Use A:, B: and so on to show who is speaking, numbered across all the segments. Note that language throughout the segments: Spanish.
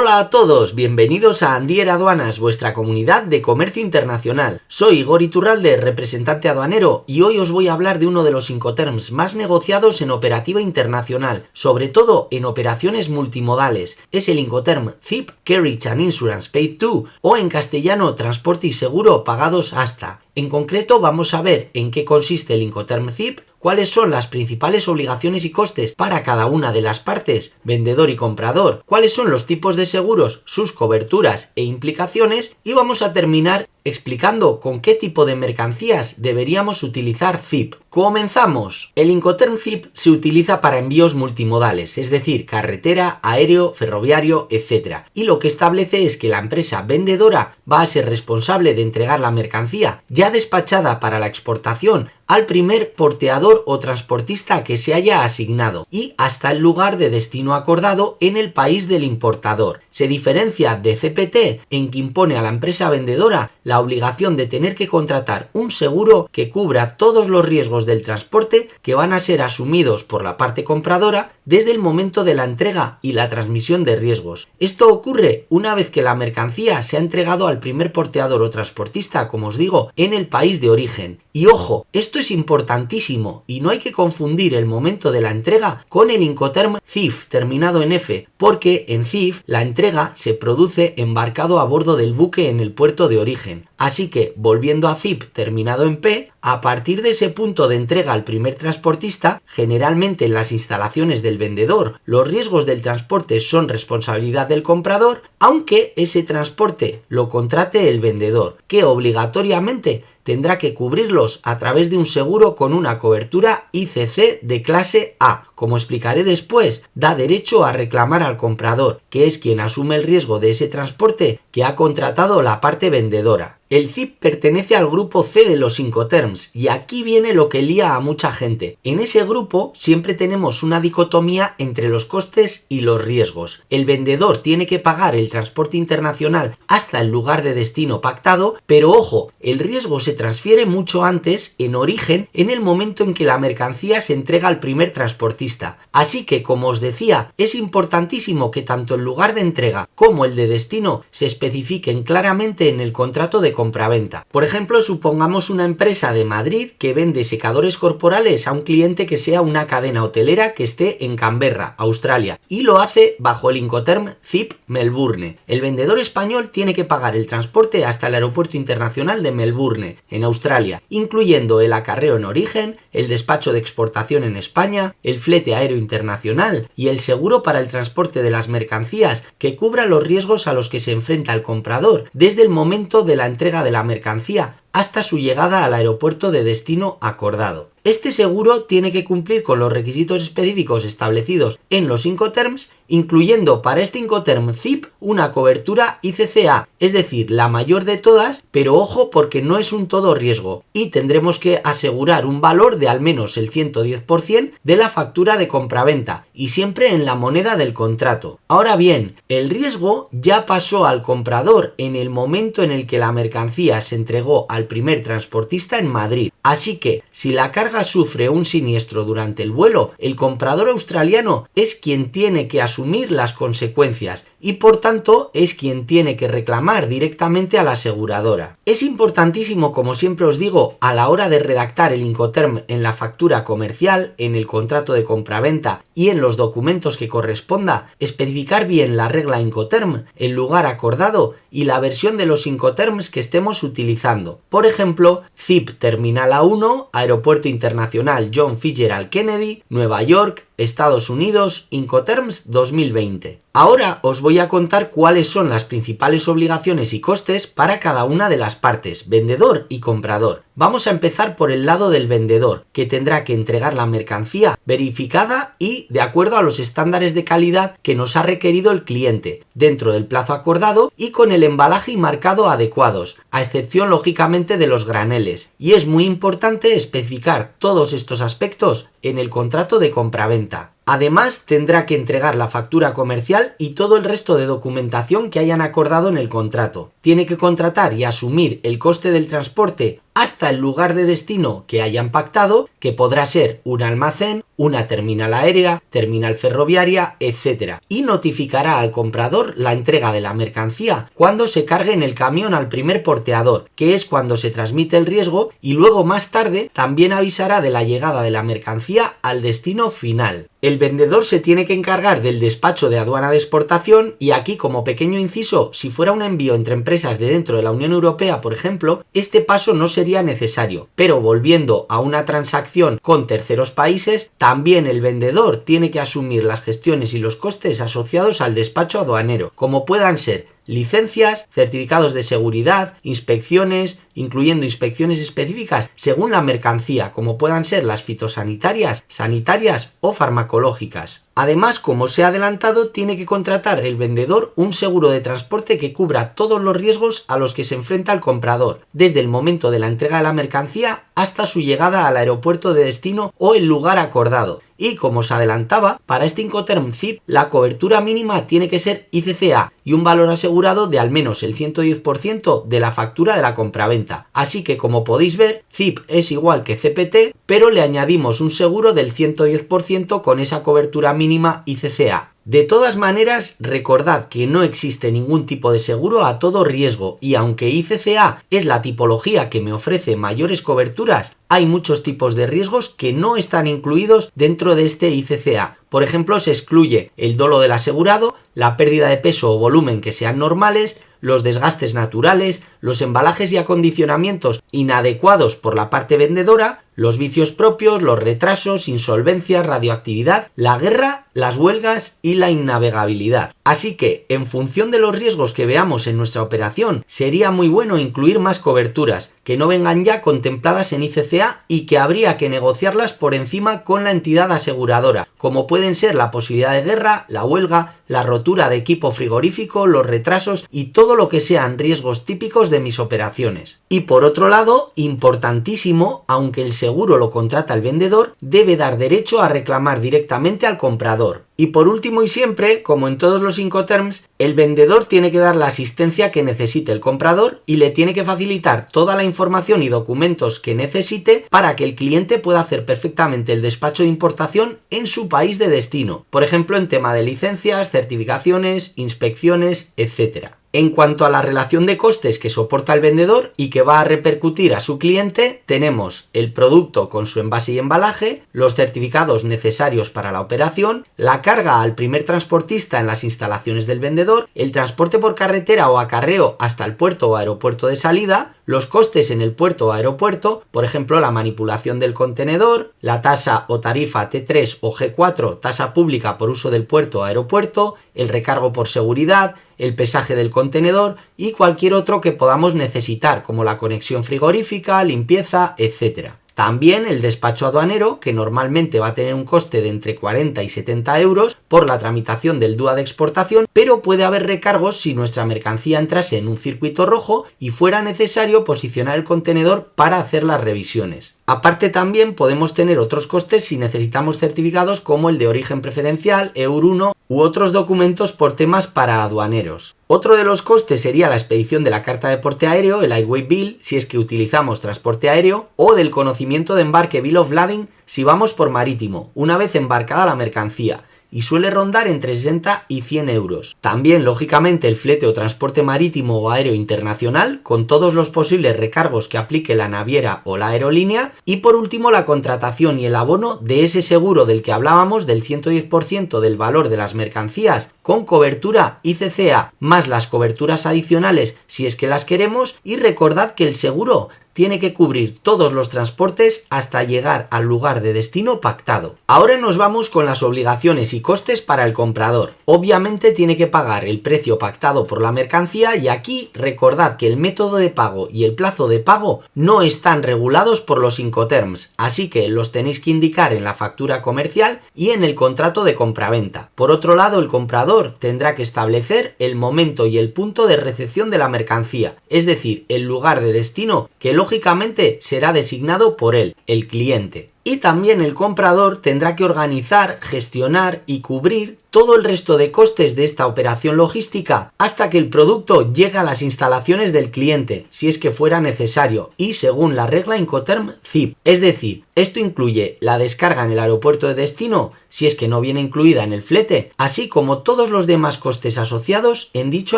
A: Hola a todos, bienvenidos a Andier Aduanas, vuestra comunidad de comercio internacional. Soy Igor Iturralde, representante aduanero, y hoy os voy a hablar de uno de los Incoterms más negociados en operativa internacional, sobre todo en operaciones multimodales. Es el Incoterm CIP, Carriage and Insurance Paid To, o en castellano Transporte y Seguro Pagados Hasta. En concreto vamos a ver en qué consiste el Incoterm CIP, cuáles son las principales obligaciones y costes para cada una de las partes, vendedor y comprador, cuáles son los tipos de seguros, sus coberturas e implicaciones, y vamos a terminar explicando con qué tipo de mercancías deberíamos utilizar CIP. ¡Comenzamos! El Incoterm CIP se utiliza para envíos multimodales, es decir, carretera, aéreo, ferroviario, etc. Y lo que establece es que la empresa vendedora va a ser responsable de entregar la mercancía ya despachada para la exportación al primer porteador o transportista que se haya asignado y hasta el lugar de destino acordado en el país del importador. Se diferencia de CPT en que impone a la empresa vendedora la obligación de tener que contratar un seguro que cubra todos los riesgos del transporte que van a ser asumidos por la parte compradora desde el momento de la entrega y la transmisión de riesgos. Esto ocurre una vez que la mercancía se ha entregado al primer porteador o transportista, como os digo, en el país de origen. Y ojo, esto es importantísimo y no hay que confundir el momento de la entrega con el Incoterm CIF terminado en F, porque en CIF la entrega se produce embarcado a bordo del buque en el puerto de origen. Así que, volviendo a CIP terminado en P, a partir de ese punto de entrega al primer transportista, generalmente en las instalaciones del vendedor, los riesgos del transporte son responsabilidad del comprador, aunque ese transporte lo contrate el vendedor, que obligatoriamente tendrá que cubrirlos a través de un seguro con una cobertura ICC de clase A. Como explicaré después, da derecho a reclamar al comprador, que es quien asume el riesgo de ese transporte que ha contratado la parte vendedora. El CIP pertenece al grupo C de los Incoterms y aquí viene lo que lía a mucha gente. En ese grupo siempre tenemos una dicotomía entre los costes y los riesgos. El vendedor tiene que pagar el transporte internacional hasta el lugar de destino pactado, pero ojo, el riesgo se transfiere mucho antes, en origen, en el momento en que la mercancía se entrega al primer transportista. Así que, como os decía, es importantísimo que tanto el lugar de entrega como el de destino se especifiquen claramente en el contrato de compraventa. Por ejemplo, supongamos una empresa de Madrid que vende secadores corporales a un cliente que sea una cadena hotelera que esté en Canberra, Australia, y lo hace bajo el Incoterm CIP Melbourne. El vendedor español tiene que pagar el transporte hasta el aeropuerto internacional de Melbourne, en Australia, incluyendo el acarreo en origen, el despacho de exportación en España, el flete aéreo internacional y el seguro para el transporte de las mercancías que cubra los riesgos a los que se enfrenta el comprador desde el momento de la entrega de la mercancía hasta su llegada al aeropuerto de destino acordado. Este seguro tiene que cumplir con los requisitos específicos establecidos en los Incoterms, incluyendo para este Incoterm CIP una cobertura ICCA, es decir, la mayor de todas, pero ojo porque no es un todo riesgo y tendremos que asegurar un valor de al menos el 110% de la factura de compraventa y siempre en la moneda del contrato. Ahora bien, el riesgo ya pasó al comprador en el momento en el que la mercancía se entregó al primer transportista en Madrid. Así que, si la carga sufre un siniestro durante el vuelo, el comprador australiano es quien tiene que asumir las consecuencias y por tanto es quien tiene que reclamar directamente a la aseguradora. Es importantísimo, como siempre os digo, a la hora de redactar el Incoterm en la factura comercial, en el contrato de compraventa y en los documentos que corresponda, especificar bien la regla Incoterm, el lugar acordado y la versión de los Incoterms que estemos utilizando. Por ejemplo, CIP Terminal A1, Aeropuerto Internacional John Fitzgerald Kennedy, Nueva York, Estados Unidos, Incoterms 2020. Ahora os voy a contar cuáles son las principales obligaciones y costes para cada una de las partes, vendedor y comprador. Vamos a empezar por el lado del vendedor, que tendrá que entregar la mercancía verificada y de acuerdo a los estándares de calidad que nos ha requerido el cliente, dentro del plazo acordado y con el embalaje y marcado adecuados, a excepción lógicamente de los graneles. Y es muy importante especificar todos estos aspectos en el contrato de compraventa. Además, tendrá que entregar la factura comercial y todo el resto de documentación que hayan acordado en el contrato. Tiene que contratar y asumir el coste del transporte hasta el lugar de destino que hayan pactado, que podrá ser un almacén, una terminal aérea, terminal ferroviaria, etc. Y notificará al comprador la entrega de la mercancía cuando se cargue en el camión al primer porteador, que es cuando se transmite el riesgo, y luego más tarde también avisará de la llegada de la mercancía al destino final. El vendedor se tiene que encargar del despacho de aduana de exportación y aquí, como pequeño inciso, si fuera un envío entre empresas de dentro de la Unión Europea, por ejemplo, este paso no sería necesario. Pero volviendo a una transacción con terceros países, también el vendedor tiene que asumir las gestiones y los costes asociados al despacho aduanero, como puedan ser licencias, certificados de seguridad, inspecciones, incluyendo inspecciones específicas según la mercancía, como puedan ser las fitosanitarias, sanitarias o farmacológicas. Además, como se ha adelantado, tiene que contratar el vendedor un seguro de transporte que cubra todos los riesgos a los que se enfrenta el comprador, desde el momento de la entrega de la mercancía hasta su llegada al aeropuerto de destino o el lugar acordado. Y como se adelantaba, para este Incoterm ZIP la cobertura mínima tiene que ser ICCA y un valor asegurado de al menos el 110% de la factura de la compraventa. Así que, como podéis ver, ZIP es igual que CPT, pero le añadimos un seguro del 110% con esa cobertura mínima ICCA. De todas maneras, recordad que no existe ningún tipo de seguro a todo riesgo y aunque ICCA es la tipología que me ofrece mayores coberturas, hay muchos tipos de riesgos que no están incluidos dentro de este ICCA. Por ejemplo, se excluye el dolo del asegurado, la pérdida de peso o volumen que sean normales, los desgastes naturales, los embalajes y acondicionamientos inadecuados por la parte vendedora, los vicios propios, los retrasos, insolvencias, radioactividad, la guerra, las huelgas y la innavegabilidad. Así que, en función de los riesgos que veamos en nuestra operación, sería muy bueno incluir más coberturas, que no vengan ya contempladas en ICCA y que habría que negociarlas por encima con la entidad aseguradora, como pueden ser la posibilidad de guerra, la huelga, la rotura de equipo frigorífico, los retrasos y todo lo que sean riesgos típicos de mis operaciones. Y por otro lado, importantísimo, aunque el seguro lo contrata el vendedor, debe dar derecho a reclamar directamente al comprador. Y por último y siempre, como en todos los Incoterms, el vendedor tiene que dar la asistencia que necesite el comprador y le tiene que facilitar toda la información y documentos que necesite para que el cliente pueda hacer perfectamente el despacho de importación en su país de destino. Por ejemplo, en tema de licencias, certificaciones, inspecciones, etc. En cuanto a la relación de costes que soporta el vendedor y que va a repercutir a su cliente, tenemos el producto con su envase y embalaje, los certificados necesarios para la operación, la carga al primer transportista en las instalaciones del vendedor, el transporte por carretera o acarreo hasta el puerto o aeropuerto de salida, los costes en el puerto o aeropuerto, por ejemplo la manipulación del contenedor, la tasa o tarifa T3 o G4, tasa pública por uso del puerto o aeropuerto, el recargo por seguridad, el pesaje del contenedor y cualquier otro que podamos necesitar, como la conexión frigorífica, limpieza, etc. También el despacho aduanero, que normalmente va a tener un coste de entre 40 y 70 euros por la tramitación del DUA de exportación, pero puede haber recargos si nuestra mercancía entrase en un circuito rojo y fuera necesario posicionar el contenedor para hacer las revisiones. Aparte también podemos tener otros costes si necesitamos certificados como el de origen preferencial, EUR1 u otros documentos por temas para aduaneros. Otro de los costes sería la expedición de la carta de porte aéreo, el Airway Bill, si es que utilizamos transporte aéreo, o del conocimiento de embarque Bill of Lading si vamos por marítimo, una vez embarcada la mercancía, y suele rondar entre 60 y 100 euros. También, lógicamente, el flete o transporte marítimo o aéreo internacional, con todos los posibles recargos que aplique la naviera o la aerolínea. Y por último, la contratación y el abono de ese seguro del que hablábamos, del 110% del valor de las mercancías, con cobertura ICCA, más las coberturas adicionales si es que las queremos. Y recordad que el seguro tiene que cubrir todos los transportes hasta llegar al lugar de destino pactado. Ahora nos vamos con las obligaciones y costes para el comprador. Obviamente tiene que pagar el precio pactado por la mercancía y aquí recordad que el método de pago y el plazo de pago no están regulados por los Incoterms, así que los tenéis que indicar en la factura comercial y en el contrato de compraventa. Por otro lado, el comprador tendrá que establecer el momento y el punto de recepción de la mercancía, es decir, el lugar de destino que lógicamente será designado por él, el cliente. Y también el comprador tendrá que organizar, gestionar y cubrir todo el resto de costes de esta operación logística hasta que el producto llegue a las instalaciones del cliente, si es que fuera necesario, y según la regla Incoterm CIP. Es decir, esto incluye la descarga en el aeropuerto de destino, si es que no viene incluida en el flete, así como todos los demás costes asociados en dicho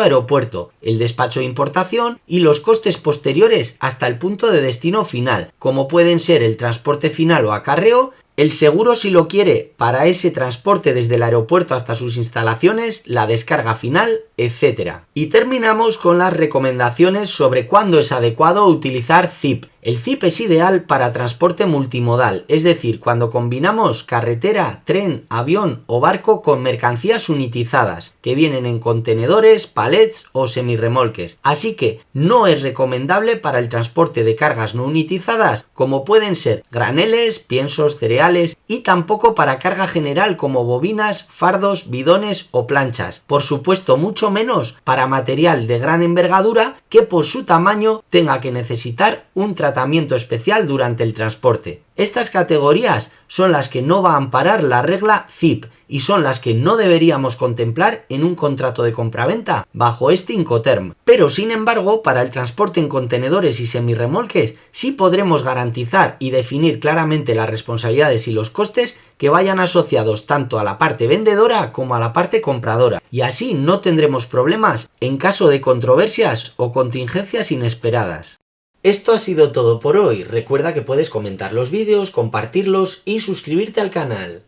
A: aeropuerto, el despacho de importación y los costes posteriores hasta el punto de destino final, como pueden ser el transporte final o acarreo, el seguro si lo quiere para ese transporte desde el aeropuerto hasta sus instalaciones, la descarga final, etc. Y terminamos con las recomendaciones sobre cuándo es adecuado utilizar CIP. El CIP es ideal para transporte multimodal, es decir, cuando combinamos carretera, tren, avión o barco con mercancías unitizadas, que vienen en contenedores, palets o semirremolques. Así que no es recomendable para el transporte de cargas no unitizadas, como pueden ser graneles, piensos, cereales, y tampoco para carga general como bobinas, fardos, bidones o planchas. Por supuesto, mucho menos para material de gran envergadura que por su tamaño tenga que necesitar un tratamiento especial durante el transporte. Estas categorías son las que no va a amparar la regla CIP y son las que no deberíamos contemplar en un contrato de compraventa bajo este Incoterm. Pero sin embargo, para el transporte en contenedores y semirremolques sí podremos garantizar y definir claramente las responsabilidades y los costes que vayan asociados tanto a la parte vendedora como a la parte compradora, y así no tendremos problemas en caso de controversias o contingencias inesperadas. Esto ha sido todo por hoy. Recuerda que puedes comentar los vídeos, compartirlos y suscribirte al canal.